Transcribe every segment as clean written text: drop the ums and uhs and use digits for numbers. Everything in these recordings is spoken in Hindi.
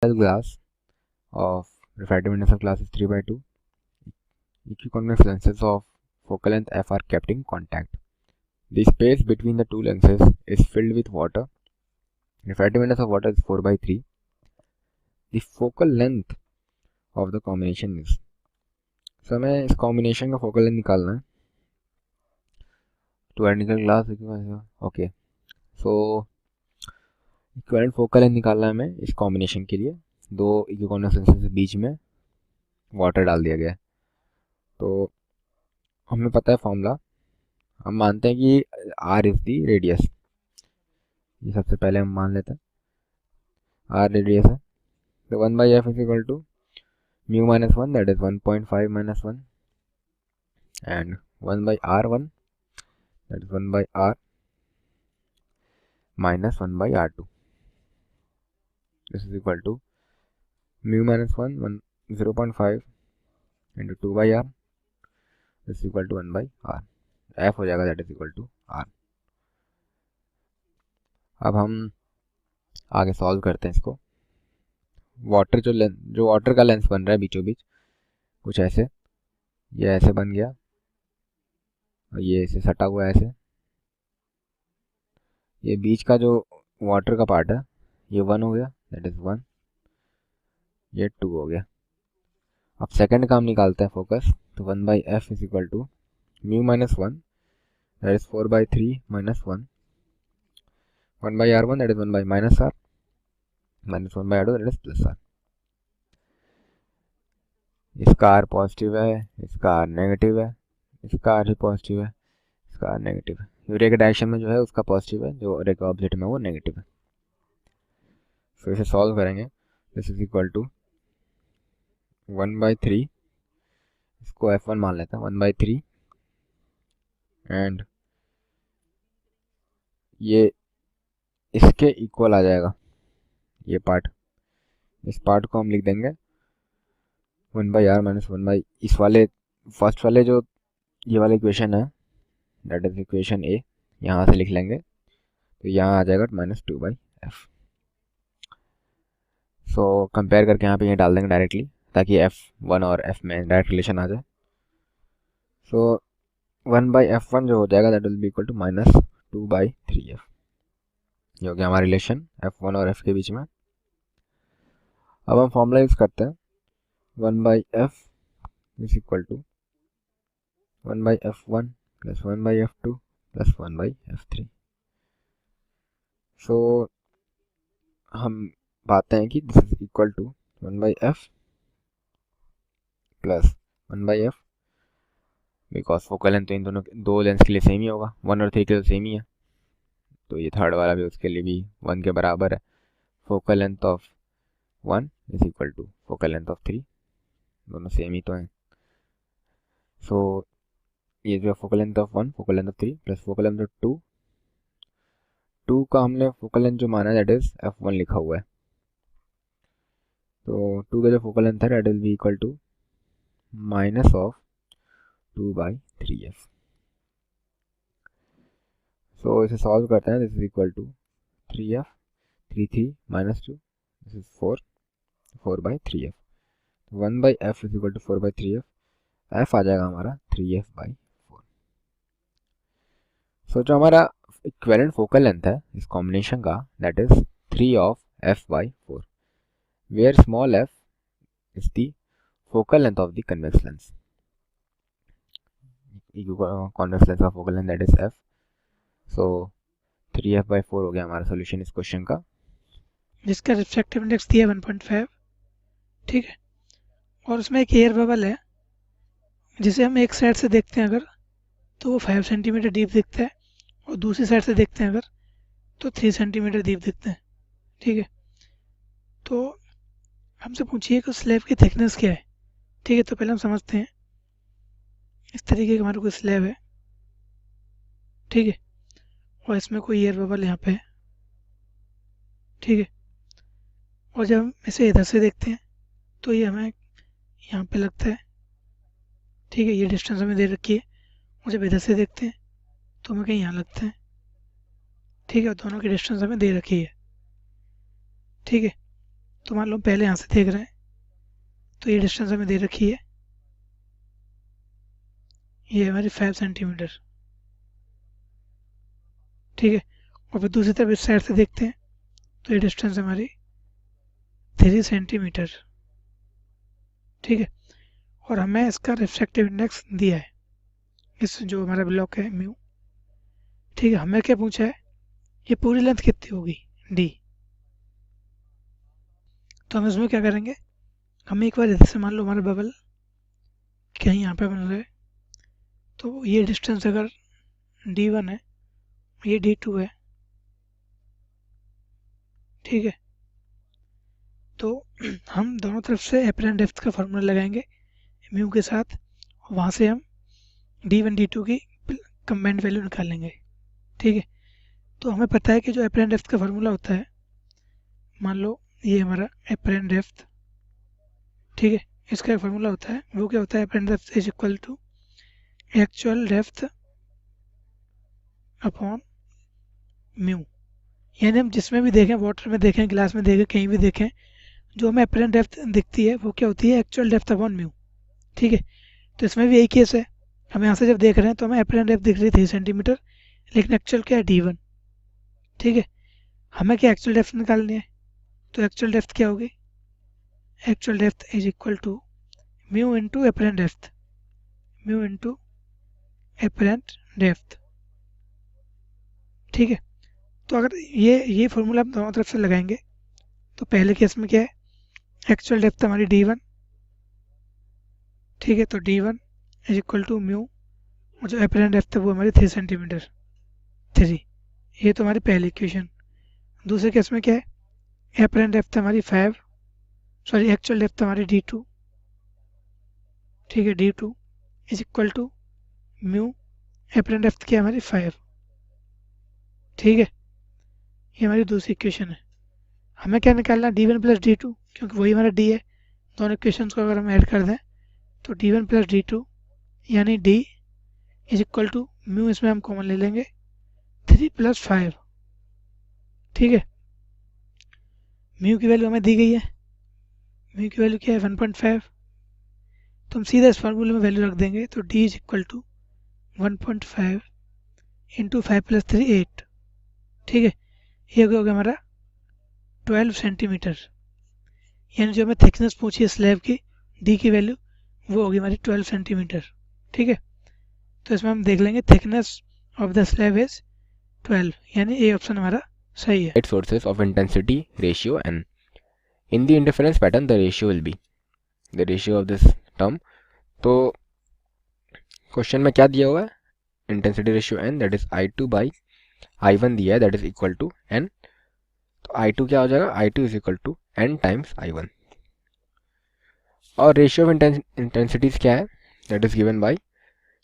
glass of refractive index of glass is 3/2. Equiconvex lenses of focal length f are kept in contact. The space between the two lenses is filled with water. Refractive index of water is 4/3. The focal length of the combination is, so हमें इस combination का focal length निकालना है. Two identical glass, okay. So equivalent focal length निकालना है हमें इस कॉम्बिनेशन के लिए. दो इक्विकॉन्वेक्स लेंसेज के बीच में वाटर डाल दिया गया है. तो हमें पता है फॉर्मूला. हम मानते हैं कि r इज दी रेडियस. ये सबसे पहले हम मान लेते हैं r रेडियस है. तो 1/f is equal to mu minus 1, that is 1.5 minus 1, and 1/r1, that is 1/r minus 1/r2. This is equal to mu minus 1 0.5 into 2/r. This is equal to 1/r. f हो जाएगा, that is equal to r. अब हम आगे सॉल्व करते हैं इसको. वाटर जो वाटर का लेंस बन रहा है बीचों बीच कुछ ऐसे, ये ऐसे बन गया और ये ऐसे सटा हुआ है ऐसे. ये बीच का जो वाटर का पार्ट है ये 1 हो गया, दैट इज 1. ये 2 हो गया. अब सेकंड का हम निकालते हैं फोकस. तो 1/f is equal to mu minus 1, that is 4/3 minus 1, 1/r1, that is 1 minus r, minus 1/r2, that is plus r. इसका r पॉजिटिव है, इसका r नेगेटिव है, इसका r ही पॉजिटिव है, इसका r नेगेटिव है. रे के डायरेक्शन में जो है उसका पॉजिटिव है, जो रे के ऑपोजिट में वो नेगेटिव है. तो इसे सॉल्व करेंगे. दिस इज इक्वल टू 1/3, इसको f1 मान लेते हैं, 1/3, एंड ये इसके इक्वल आ जाएगा ये पार्ट. इस पार्ट को हम लिख देंगे 1/r माइनस 1 इस वाले फर्स्ट वाले जो ये वाला इक्वेशन है, दैट इज इक्वेशन ए, यहाँ से लिख लेंगे. तो यहाँ आ जाएगा -2/f. सो कंपेयर करके यहाँ पे ये डाल देंगे डायरेक्टली, ताकि f1 और f में डायरेक्ट रिलेशन आ जाए. सो 1/f1 जो हो जाएगा that will be equal to -2/3f. ये हो गया हमारा रिलेशन f1 और f के बीच में. अब हम फॉर्मूला यूज करते हैं. 1/f is equal to 1/f1 plus 1/f2 plus 1/f3. So हम पाते हैं कि this is equal to 1/f plus 1/f, because focal length तो इन दोनों दो लेंस के लिए सेम ही होगा, 1 और 3 के लिए सेम ही है. तो ये थर्ड वाला भी उसके लिए भी 1 के बराबर है. Focal length of 1 is equal to focal length of 3, दोनों सेम ही तो हैं. सो ये जो focal length of 1 focal length of 3 plus focal length of 2 का हमने फोकल लेंथ जो माना है दैट इज f1 लिखा हुआ है. तो 2 का जो फोकल लेंथ है that will be equal to minus of 2/3f. So इसे सॉल्व करते हैं. This is equal to 3f, 3 minus 2, this is 4/3f. 1/f is equal to 4/3f. f आ जाएगा हमारा 3f/4. सो जो हमारा इक्विवेलेंट फोकल लेंथ है इस कॉम्बिनेशन का that is 3 of f/4, where small f is the focal length of the convex lens. Convex lens का focal length that is f. So 3f/4 हो गया हमारा सोल्यूशन इस क्वेश्चन का, जिसका रिफ्रैक्टिव इंडेक्स दिया 1.5. ठीक है. और उसमें एक एयर बबल है जिसे हम एक साइड से देखते हैं अगर तो वो 5 सेंटीमीटर डीप दिखता है, और दूसरी साइड से देखते हैं अगर तो 3 सेंटीमीटर डीप दिखते हैं. ठीक है. तो हमसे पूछिए कि स्लैब की थिकनेस क्या है. ठीक है. तो पहले हम समझते हैं. इस तरीके का हमारा कोई स्लैब है. ठीक है. और इसमें कोई एयर बबल यहाँ पे है. ठीक है. और जब हम इसे इधर से देखते हैं तो ये हमें यहाँ पे लगता है. ठीक है. ये डिस्टेंस हमें दे रखी है. और जब इधर से देखते हैं तो हमें कहीं यहाँ लगता है. ठीक है. दोनों की डिस्टेंस हमें दे रखी है. ठीक है. तो मान लो पहले यहाँ से देख रहे हैं तो ये डिस्टेंस हमें दे रखी है, ये हमारी 5 सेंटीमीटर, ठीक है। और फिर दूसरी तरफ इस साइड से देखते हैं तो ये डिस्टेंस हमारी 3 सेंटीमीटर, ठीक है। और हमें इसका रिफ्रैक्टिव इंडेक्स दिया है, इस जो हमारा ब्लॉक है म्यू, ठीक है। हमें क्या पूछा है, ये पूरी लेंथ कितनी होगी डी। तो हम इसमें क्या करेंगे, हम एक बार जैसे मान लो हमारा बबल कहीं यहाँ पे बन रहा है, तो ये डिस्टेंस अगर d1 है, ये d2 है, ठीक है। तो हम दोनों तरफ से एपरेंट डेप्थ का फार्मूला लगाएंगे म्यू के साथ, वहाँ से हम d1 d2 की कंबाइंड वैल्यू निकाल लेंगे, ठीक है। तो हमें पता है कि जो एपरेंट डेप्थ का फार्मूला होता है, मान लो ये हमारा एपरेंट डेप्थ, ठीक है, इसका एक फार्मूला होता है, वो क्या होता है, apparent depth is equal to actual depth upon mu. यानी हम जिसमें भी देखें, वाटर में देखें, ग्लास में देखें, कहीं भी देखें, जो हमें एपरेंट डेप्थ दिखती है वो क्या होती है, एक्चुअल डेप्थ अपॉन म्यू, ठीक है। तो इसमें भी यही केस है, हम यहाँ से जब देख रहे हैं तो हमें एपरेंट डेप्थ दिख रही है 3 सेंटीमीटर, लेकिन एक्चुअल क्या है d1, ठीक है। हमें क्या एक्चुअल डेप्थ निकालनी है, तो एक्चुअल डेप्थ क्या होगी, actual depth is equal to mu into apparent depth, mu into apparent depth, ठीक है। तो अगर ये फॉर्मूला हम दोनों तरफ से लगाएंगे तो पहले केस में क्या है, एक्चुअल डेप्थ हमारी d1, ठीक है। तो d1 is equal to mu, और जो एपरेंट डेप्थ है वो हमारी 3 सेंटीमीटर, 3, ये तो हमारी पहली इक्वेशन। दूसरे केस में क्या है, एपरेंट डेप्थ हमारी 5, सॉरी एक्चुअल डेप्थ हमारी d2, ठीक है, d2 is equal to mu, apparent depth क्या है हमारी 5, ठीक है। ये हमारी दूसरी इक्वेशन है। हमें क्या निकालना है, d1 प्लस d2, क्योंकि वही हमारा d है। दोनों इक्वेशंस को अगर हम ऐड कर दें तो d1 प्लस d2 यानी d is equal to mu, इसमें हम कॉमन ले लेंगे 3 प्लस 5, ठीक है। म्यू की वैल्यू हमें दी गई है, म्यू की वैल्यू क्या है 1.5, तो हम सीधा इस फार्मूले में वैल्यू रख देंगे, तो d is equal to 1.5 into 5 plus 3 8, ठीक है। ये हो गया हमारा 12 सेंटीमीटर, यानी जो हमें थिकनेस पूछी है स्लैब की, डी की वैल्यू वो होगी हमारी 12 सेंटीमीटर, ठीक है। तो इसमें हम देख लेंगे thickness of the slab is 12, यानी ए ऑप्शन हमारा सही है। Sources of intensity ratio n. In the interference pattern, the ratio will be the ratio of this term. तो क्वेश्चन में क्या दिया हुआ है, intensity ratio n, that is I2 by I1 दिया है, that is equal to n। तो I2 क्या हो जाएगा, I2 is equal to n times I1। और रेशियो ऑफ इंटेंसिटीज क्या है, that is given by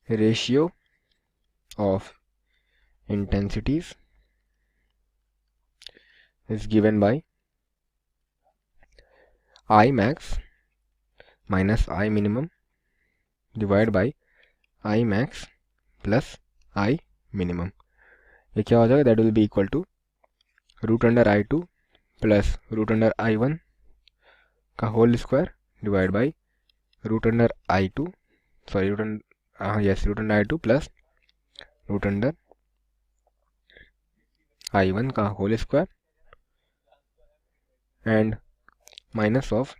ratio of intensities is given by I max minus I minimum divided by I max plus I minimum। ये क्या हो जाएगा, that will be equal to root under I2 plus root under I1 का whole square divide by root under I2, sorry root under I2 plus root under I1 का whole square and minus of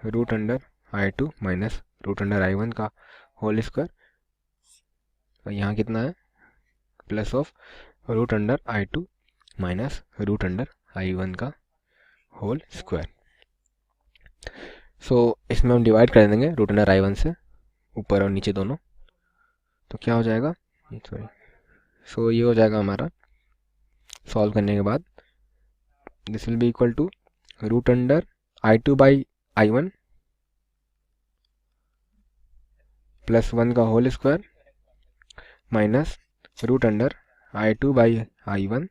root under I2 minus root under I1 का होल स्क्वायर, और यहाँ कितना है, plus of root under I2 minus root under I1 का होल स्क्वायर। सो इसमें हम डिवाइड कर देंगे रूट अंडर I1 से, ऊपर और नीचे दोनों, तो क्या हो जाएगा, सॉरी, सो ये हो जाएगा हमारा सॉल्व करने के बाद, this will be equal to root under I2 by I1 plus 1 का whole square minus root under I2 by I1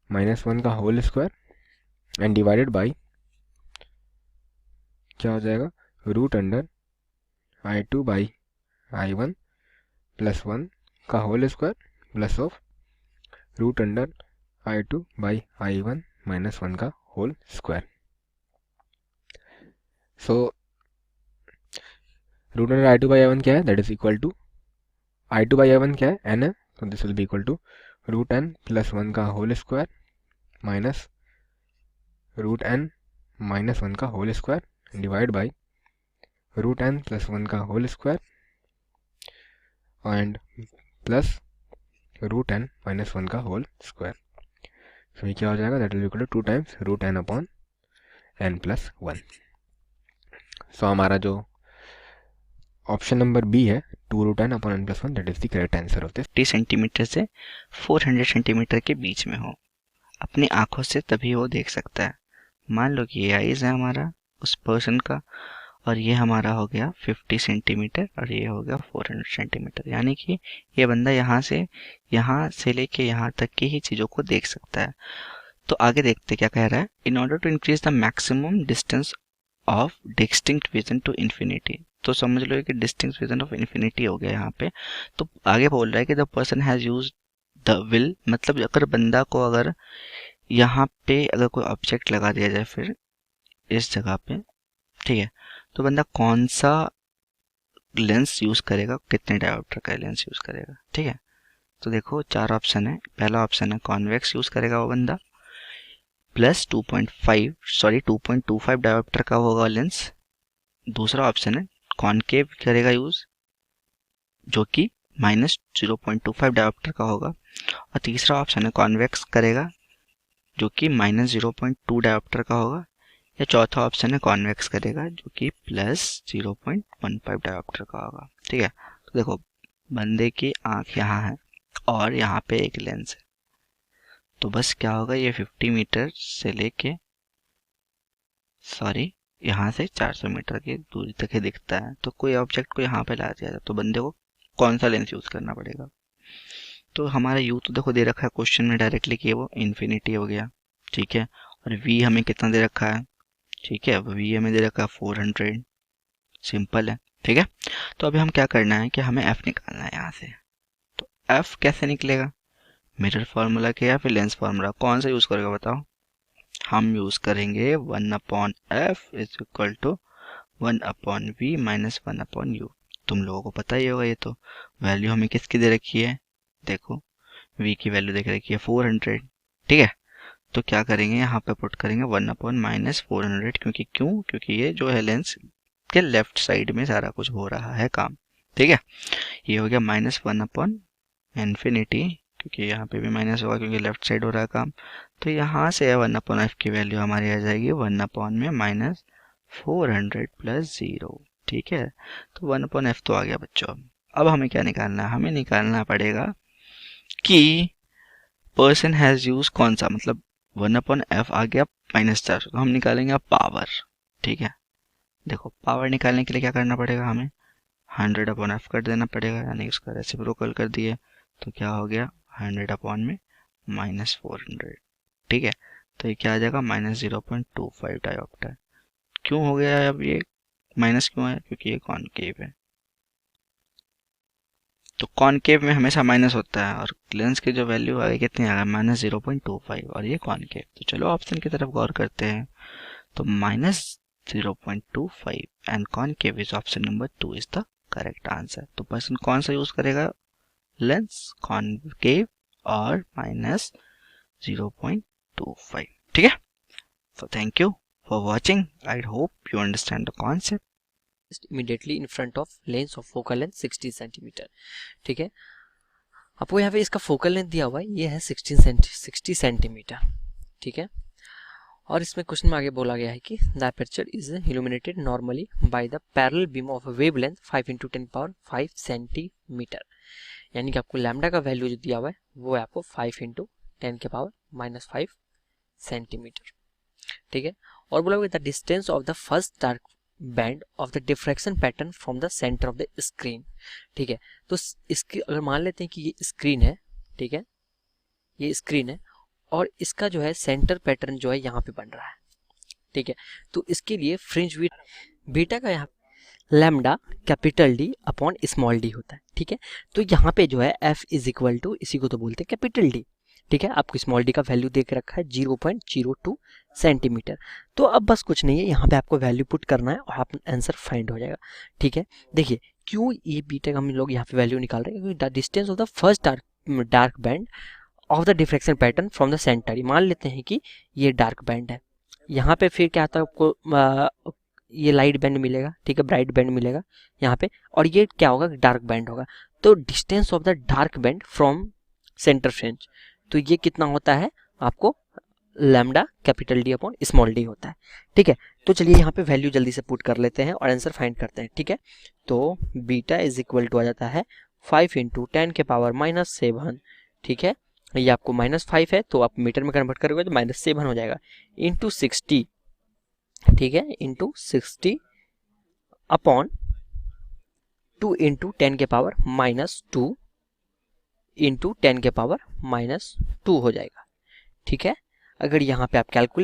minus 1 का whole square and divided by क्या हो जाएगा, root under I2 by I1 plus 1 का whole square plus of root under I2 by I1 minus 1 का whole square. So root under I two by I one क्या है, that is equal to I two by I one क्या है, एन है, तो this will be equal to root N plus one का whole square minus root N minus one का whole square divide by root N plus one का whole square and plus root N minus one का होल स्क्वायर। सो ये क्या हो जाएगा, that will equal to 2 times root N upon N plus one. So हमारा जो ऑप्शन नंबर बी है 2 root N upon N plus one, that is the correct answer of this. 50 centimetre से 400 सेंटीमीटर के बीच में हो, अपनी आंखों से तभी वो देख सकता है। मान लो कि ये आइज है हमारा उस पर्सन का, और ये हमारा हो गया 50 सेंटीमीटर और ये हो गया 400 सेंटीमीटर, यानी कि ये बंदा यहाँ से लेके यहाँ तक की ही चीज़ों को देख सकता है। तो आगे देखते क्या कह रहा है, in order to increase the maximum distance of distinct vision to infinity. तो समझ लो कि डिस्टिंक्ट विजन ऑफ इन्फिनिटी हो गया यहाँ पे। तो आगे बोल रहा है कि the person has use the will, मतलब अगर बंदा को अगर यहाँ पे अगर कोई ऑब्जेक्ट लगा दिया जाए फिर इस जगह पे, ठीक है, तो बंदा कौन सा लेंस यूज करेगा, कितने डायोप्टर का लेंस यूज करेगा, ठीक है। तो देखो 4 ऑप्शन है। पहला ऑप्शन है कॉन्वेक्स यूज करेगा वो बंदा, प्लस 2.25 डायोप्टर का होगा लेंस। दूसरा ऑप्शन है कॉनकेव करेगा यूज, जो कि माइनस 0.25 डायोप्टर का होगा। और तीसरा ऑप्शन है कॉन्वेक्स करेगा, जो कि माइनस 0.2 डायोप्टर का होगा। या चौथा ऑप्शन है कॉन्वेक्स करेगा, जो कि प्लस 0.15 डायोप्टर का होगा, ठीक है। तो देखो बंदे की आंख यहाँ है और यहाँ पे एक लेंस है, तो बस क्या होगा, ये 50 मीटर से लेके यहाँ से 400 मीटर की दूरी तक ही दिखता है। तो कोई ऑब्जेक्ट को यहाँ पे ला दिया जाए तो बंदे को कौन सा लेंस यूज करना पड़ेगा। तो हमारा यू तो देखो दे रखा है क्वेश्चन में डायरेक्टली कि वो इन्फिनिटी हो गया, ठीक है। और वी हमें कितना दे रखा है, ठीक है, वी हमें दे रखा है 400, सिंपल है, ठीक है। तो अभी हम क्या करना है कि हमें एफ निकालना है यहाँ से। तो एफ कैसे निकलेगा, मिरर फार्मूला के या फिर लेंस फार्मूला, कौन सा यूज करेगा बताओ। हम यूज करेंगे 1/f is equal to 1/v minus 1/u। तुम लोगों को पता ही होगा ये तो। वैल्यू हमें किसकी दे रखी है, देखो v की वैल्यू दे रखी है 400, ठीक है। तो क्या करेंगे, यहाँ पे पुट करेंगे 1/-400, क्योंकि ये जो है लेंस के लेफ्ट साइड में सारा कुछ हो रहा है काम, ठीक है। ये हो गया -1/∞, क्योंकि यहाँ पे भी माइनस होगा क्योंकि लेफ्ट साइड हो रहा है काम। तो यहाँ से 1/f की वैल्यू हमारी आ जाएगी 1/-400 प्लस 0, ठीक है। तो 1/f तो आ गया बच्चों। अब हमें क्या निकालना है, हमें निकालना पड़ेगा कि पर्सन हैज यूज कौन सा, मतलब 1/f आ गया -400, तो हम निकालेंगे पावर, ठीक है। देखो पावर निकालने के लिए क्या करना पड़ेगा, हमें 100/f कर देना पड़ेगा, यानी उसका रेसिप्रोकल कर दिए, तो क्या हो गया 100/-400, ठीक है। तो ये क्या आ जाएगा -0.25 डायोप्टर। क्यों हो गया है अब ये माइनस, क्यों है, क्योंकि ये कॉनकेव है। तो कॉनकेव में हमेशा माइनस होता है, और लेंस की जो वैल्यू आ गई कितनी आ गई -0.25, और ये कॉनकेव। तो चलो ऑप्शन की तरफ गौर करते हैं। तो -0.25 and concave is option number 2 is the correct answer. तो पर्सन कौन सा यूज करेगा, लेंस कॉनकेव और -0.25, ठीक है। So thank you for watching. I hope you understand the concept. Immediately in front of lens of focal length 60 centimetre, ठीक है। आपको यहाँ पे इसका फोकल लेंथ दिया हुआ है, ये है 60 सेंटीमीटर, ठीक है। और इसमें क्वेश्चन में आगे बोला गया है कि the aperture is illuminated normally by the parallel beam of wave length 5 × 10⁵ centimetre, यानी कि आपको लैम्डा का वैल्यू जो दिया हुआ है वो है आपको 5 × 10⁻⁻5 सेंटीमीटर, ठीक है। और बोला हुआ the distance of the first dark band of the diffraction pattern from the centre of the screen, ठीक है। तो इसकी अगर मान लेते हैं कि ये स्क्रीन है, ठीक है, ये स्क्रीन है और इसका जो है सेंटर पैटर्न जो है यहाँ पे बन रहा है, ठीक है। तो इसके लिए फ्रिंज विड्थ बीटा का यहाँ lambda capital D upon small D होता है, ठीक है। तो यहाँ पे जो है एफ इज इक्वल टू, इसी को तो बोलते हैं कैपिटल डी, ठीक है, आपको स्मॉल डी का वैल्यू दे के रखा है 0.02 सेंटीमीटर। तो अब बस कुछ नहीं है, यहाँ पे आपको वैल्यू पुट करना है और आप आंसर फाइंड हो जाएगा। ठीक है, देखिए क्यों ये बीटा हम लोग यहाँ पे वैल्यू निकाल रहे हैं, क्योंकि the distance of the first dark band of the diffraction pattern from the centre, मान लेते हैं कि ये डार्क बैंड है, यहाँ पे फिर क्या आता है आपको ये लाइट बैंड मिलेगा, ठीक है, ब्राइट बैंड मिलेगा यहाँ पे, और ये क्या होगा, डार्क बैंड होगा। तो distance of the dark banned from centre fringe, तो ये कितना होता है आपको, lambda capital D upon small D होता है। ठीक है, तो चलिए यहाँ पे वैल्यू जल्दी से पुट कर लेते हैं और आंसर फाइंड करते हैं। ठीक है, तो बीटा इज इक्वल टू आ जाता है 5 × 10⁻⁷। ठीक है, ये आपको -5 है तो आप मीटर में कन्वर्ट करोगे तो -7 हो जाएगा, इंटू 60। ठीक है, इंटू 60 अपॉन 2 × 10⁻⁻2 इंटू 10⁻⁻2 हो जाएगा। ठीक है, अगर यहाँ पे आप कैलकुलेट